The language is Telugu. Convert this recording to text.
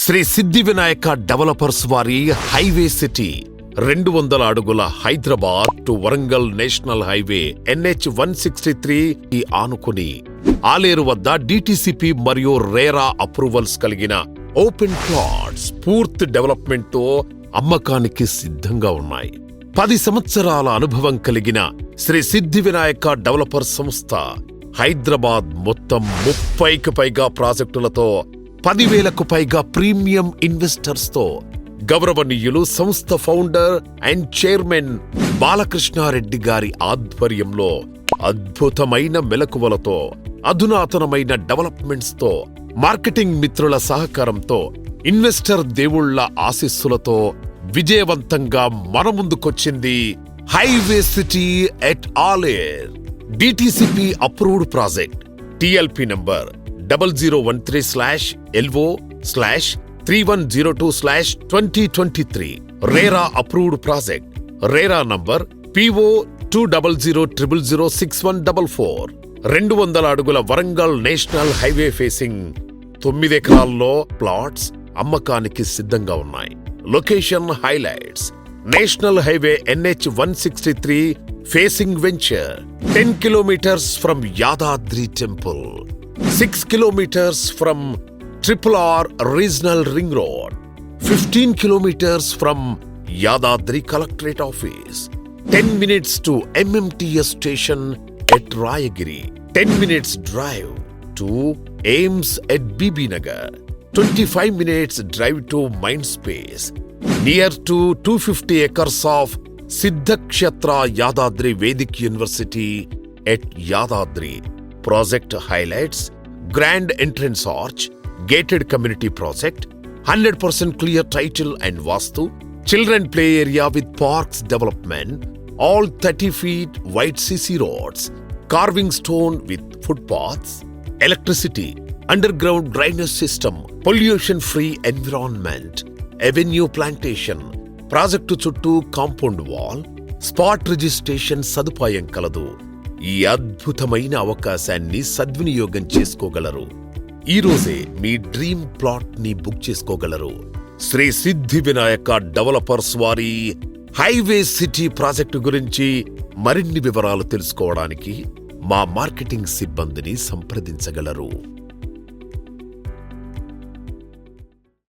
శ్రీ సిద్ధి వినాయక డెవలపర్స్ వారి హైవే సిటీ 200 అడుగుల Hyderabad to Warangal national highway NH 163 ఈ ఆనుకుని ఆలేరు వద్ద DTCP మరియు రేరా అప్రూవల్స్ కలిగిన ఓపెన్ ప్లాట్స్ పూర్తి డెవలప్మెంట్ తో అమ్మకానికి సిద్ధంగా ఉన్నాయి. 10 సంవత్సరాల అనుభవం కలిగిన శ్రీ సిద్ధి వినాయక డెవలపర్స్ సంస్థ హైదరాబాద్ మొత్తం 30కి పైగా ప్రాజెక్టులతో 10,000కు పైగా ప్రీమియం ఇన్వెస్టర్స్ తో గౌరవనీయులు సంస్థ ఫౌండర్ అండ్ చైర్మన్ బాలకృష్ణారెడ్డి గారి ఆధ్వర్యంలో అద్భుతమైన మెలకువలతో అధునాతనమైన డెవలప్మెంట్స్ తో మార్కెటింగ్ మిత్రుల సహకారంతో ఇన్వెస్టర్ దేవుళ్ల ఆశీస్సులతో విజయవంతంగా మన ముందుకొచ్చింది highway city at Aler. DTCP approved project TLP number 0013/LO/3102/2023. RERA approved project RERA number PO 200006144. 200 అడుగుల వరంగల్ నేషనల్ హైవే ఫేసింగ్ 9 ఎకరాల్లో ప్లాట్స్ అమ్మకానికి సిద్ధంగా ఉన్నాయి. Location highlights: national highway NH 163 facing venture 10 kilometers from Yadadri temple, 6 kilometers from RRR Regional Ring Road, 15 kilometers from Yadadri Collectorate Office, 10 minutes to MMTS station at Rayagiri, 10 minutes drive to AIMS at BB Nagar, 25 minutes drive to Mindspace, near to 250 acres of Siddhakshetra Yadadri Vedic University at Yadadri. Project highlights: grand entrance arch, gated community project, 100% clear title and vastu, children play area with parks development, all 30 feet wide CC roads, carving stone with footpaths, electricity, underground drainage system, pollution free environment, avenue plantation, project చుట్టూ కాంపౌండ్ వాల్, స్పాట్ రిజిస్ట్రేషన్ సదుపాయం కలదు. ఈ అద్భుతమైన అవకాశాన్ని సద్వినియోగం చేసుకోగలరు. ఈ రోజే మీ డ్రీమ్ ప్లాట్ ని బుక్ చేసుకోగలరు. శ్రీ సిద్ధి వినాయక డెవలపర్స్ వారి హైవే సిటీ ప్రాజెక్టు గురించి మరిన్ని వివరాలు తెలుసుకోవడానికి మా మార్కెటింగ్ సిబ్బందిని సంప్రదించగలరు.